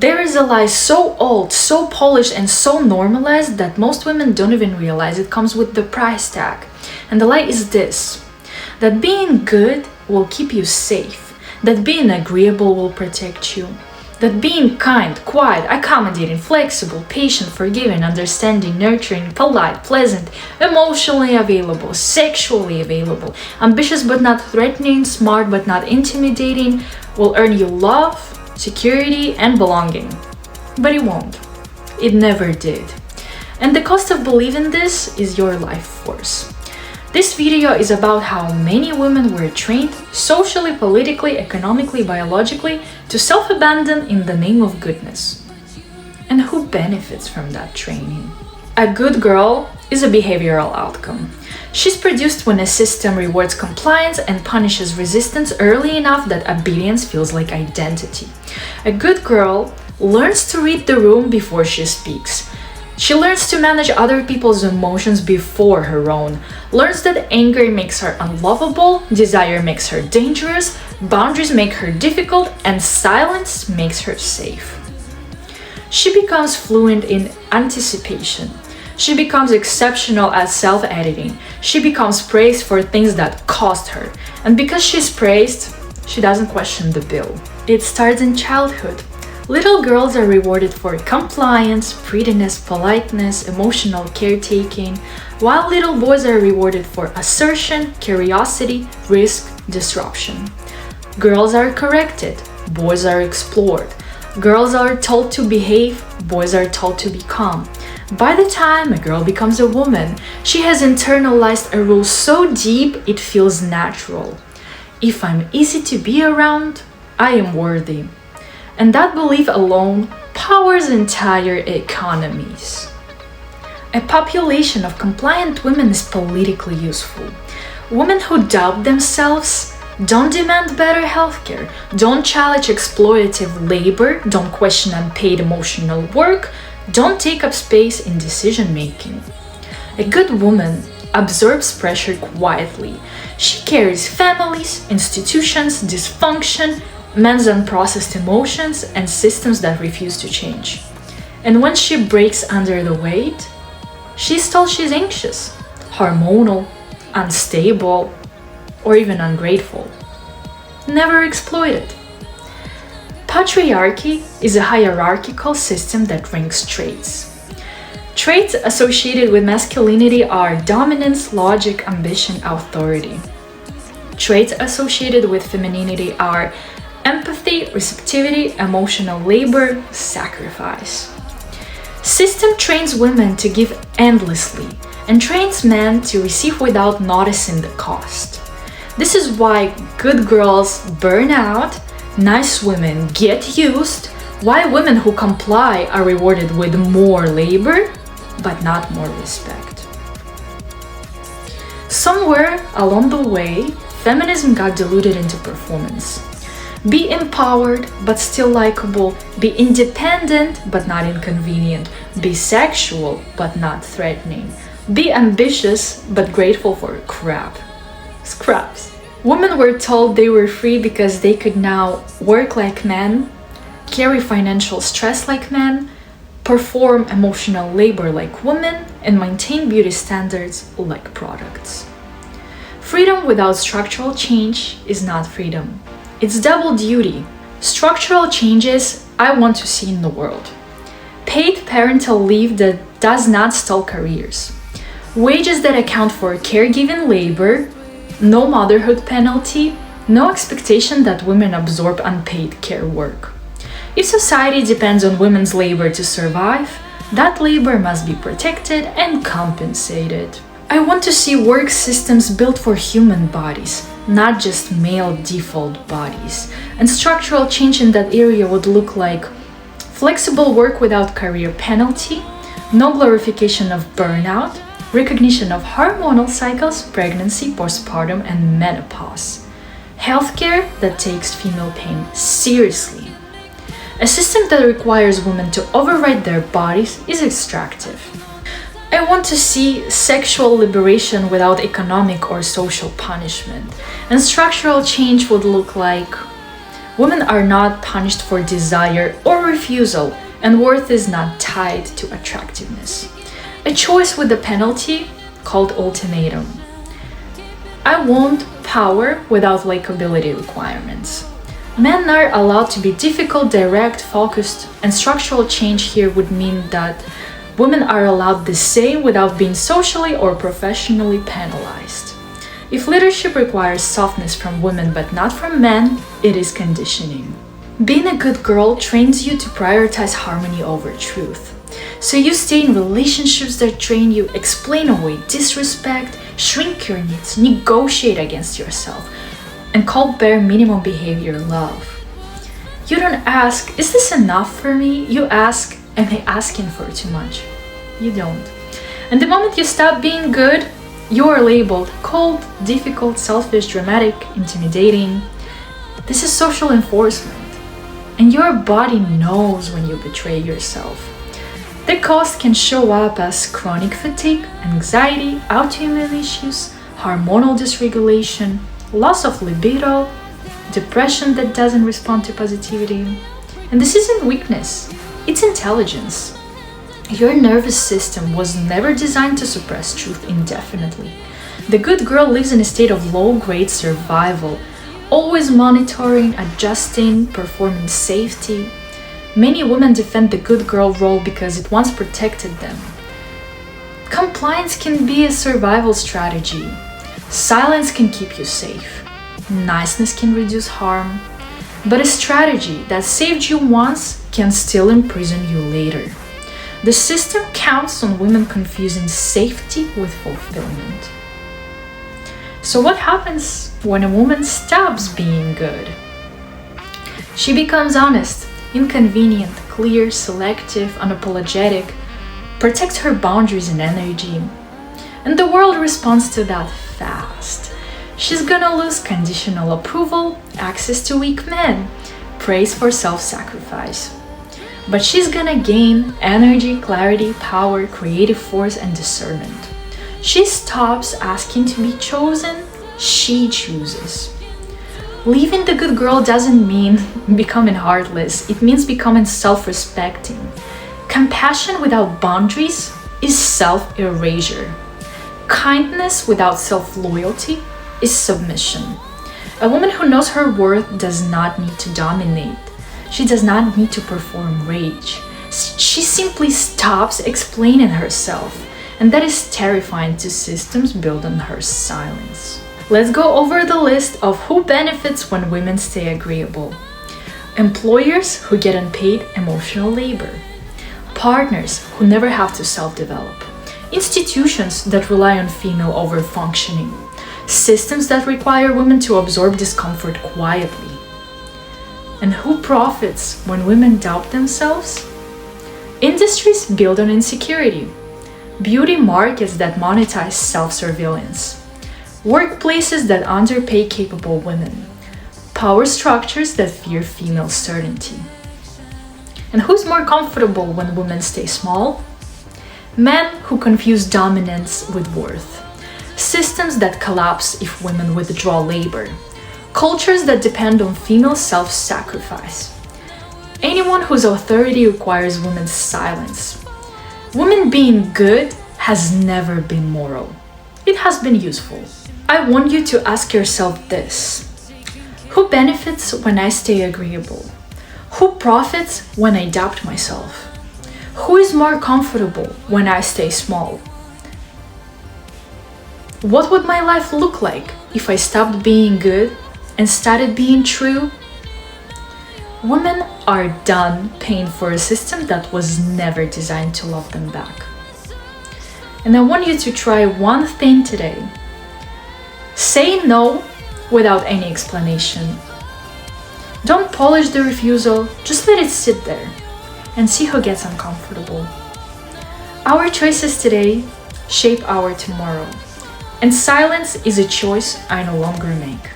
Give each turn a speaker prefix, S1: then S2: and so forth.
S1: There is a lie so old, so polished, and so normalized that most women don't even realize it comes with the price tag. And the lie is this: that being good will keep you safe, that being agreeable will protect you, that being kind, quiet, accommodating, flexible, patient, forgiving, understanding, nurturing, polite, pleasant, emotionally available, sexually available, ambitious but not threatening, smart but not intimidating, will earn you love, security, and belonging. But it won't. It never did. And the cost of believing this is your life force. This video is about how many women were trained socially, politically, economically, biologically to self-abandon in the name of goodness. And who benefits from that training? A good girl is a behavioral outcome. She's produced when a system rewards compliance and punishes resistance early enough that obedience feels like identity. A good girl learns to read the room before she speaks. She learns to manage other people's emotions before her own, learns that anger makes her unlovable, desire makes her dangerous, boundaries make her difficult, and silence makes her safe. She becomes fluent in anticipation. She becomes exceptional at self-editing. She becomes praised for things that cost her. And because she's praised, she doesn't question the bill. It starts in childhood. Little girls are rewarded for compliance, prettiness, politeness, emotional caretaking, while little boys are rewarded for assertion, curiosity, risk, disruption. Girls are corrected, boys are explored. Girls are told to behave, boys are told to be calm. By the time a girl becomes a woman, she has internalized a rule so deep it feels natural. If I'm easy to be around, I am worthy. And that belief alone powers entire economies. A population of compliant women is politically useful. Women who doubt themselves, don't demand better healthcare, don't challenge exploitative labor, don't question unpaid emotional work, don't take up space in decision-making. A good woman absorbs pressure quietly. She carries families, institutions, dysfunction, men's unprocessed emotions, and systems that refuse to change. And when she breaks under the weight, she's told she's anxious, hormonal, unstable, or even ungrateful. Never exploited. Patriarchy is a hierarchical system that ranks traits. Traits associated with masculinity are dominance, logic, ambition, authority. Traits associated with femininity are empathy, receptivity, emotional labor, sacrifice. System trains women to give endlessly and trains men to receive without noticing the cost. This is why good girls burn out, nice women get used, why women who comply are rewarded with more labor, but not more respect. Somewhere along the way, feminism got diluted into performance. Be empowered, but still likable. Be independent, but not inconvenient. Be sexual, but not threatening. Be ambitious, but grateful for crap. Scraps. Women were told they were free because they could now work like men, carry financial stress like men, perform emotional labor like women, and maintain beauty standards like products. Freedom without structural change is not freedom. It's double duty. Structural changes I want to see in the world. Paid parental leave that does not stall careers. Wages that account for caregiving labor. No motherhood penalty. No expectation that women absorb unpaid care work. If society depends on women's labor to survive, that labor must be protected and compensated. I want to see work systems built for human bodies, not just male default bodies. And structural change in that area would look like flexible work without career penalty, no glorification of burnout, recognition of hormonal cycles, pregnancy, postpartum, and menopause. Healthcare that takes female pain seriously. A system that requires women to override their bodies is extractive. I want to see sexual liberation without economic or social punishment. And structural change would look like Women are not punished for desire or refusal, and worth is not tied to attractiveness. A choice with a penalty called ultimatum. I want power without likability requirements. Men are allowed to be difficult, direct, focused, and structural change here would mean that women are allowed the same without being socially or professionally penalized. If leadership requires softness from women but not from men, it is conditioning. Being a good girl trains you to prioritize harmony over truth. So you stay in relationships that drain you, explain away disrespect, shrink your needs, negotiate against yourself, and call bare minimum behavior love. You don't ask, is this enough for me? You ask, am I asking for too much? You don't. And the moment you stop being good, you are labeled cold, difficult, selfish, dramatic, intimidating. This is social enforcement. And your body knows when you betray yourself. The cost can show up as chronic fatigue, anxiety, autoimmune issues, hormonal dysregulation, loss of libido, depression that doesn't respond to positivity. And this isn't weakness, it's intelligence. Your nervous system was never designed to suppress truth indefinitely. The good girl lives in a state of low-grade survival, always monitoring, adjusting, performing safety. Many women defend the good girl role because it once protected them. Compliance can be a survival strategy. Silence can keep you safe. Niceness can reduce harm. But a strategy that saved you once can still imprison you later. The system counts on women confusing safety with fulfillment. So what happens when a woman stops being good? She becomes honest, inconvenient, clear, selective, unapologetic, protects her boundaries and energy. And the world responds to that fast. She's gonna lose conditional approval, access to weak men, praise for self-sacrifice. But she's gonna gain energy, clarity, power, creative force, and discernment. She stops asking to be chosen, she chooses. Leaving the good girl doesn't mean becoming heartless, it means becoming self-respecting. Compassion without boundaries is self-erasure. Kindness without self-loyalty is submission. A woman who knows her worth does not need to dominate. She does not need to perform rage. She simply stops explaining herself, and that is terrifying to systems built on her silence. Let's go over the list of who benefits when women stay agreeable. Employers who get unpaid emotional labor. Partners who never have to self-develop. Institutions that rely on female over-functioning. Systems that require women to absorb discomfort quietly. And who profits when women doubt themselves? Industries built on insecurity. Beauty markets that monetize self-surveillance. Workplaces that underpay capable women. Power structures that fear female certainty. And who's more comfortable when women stay small? Men who confuse dominance with worth. Systems that collapse if women withdraw labor. Cultures that depend on female self-sacrifice. Anyone whose authority requires women's silence. Women being good has never been moral. It has been useful. I want you to ask yourself this. Who benefits when I stay agreeable? Who profits when I doubt myself? Who is more comfortable when I stay small? What would my life look like if I stopped being good and started being true? Women are done paying for a system that was never designed to love them back. And I want you to try one thing today. Say no without any explanation. Don't polish the refusal, just let it sit there and see who gets uncomfortable. Our choices today shape our tomorrow, and silence is a choice I no longer make.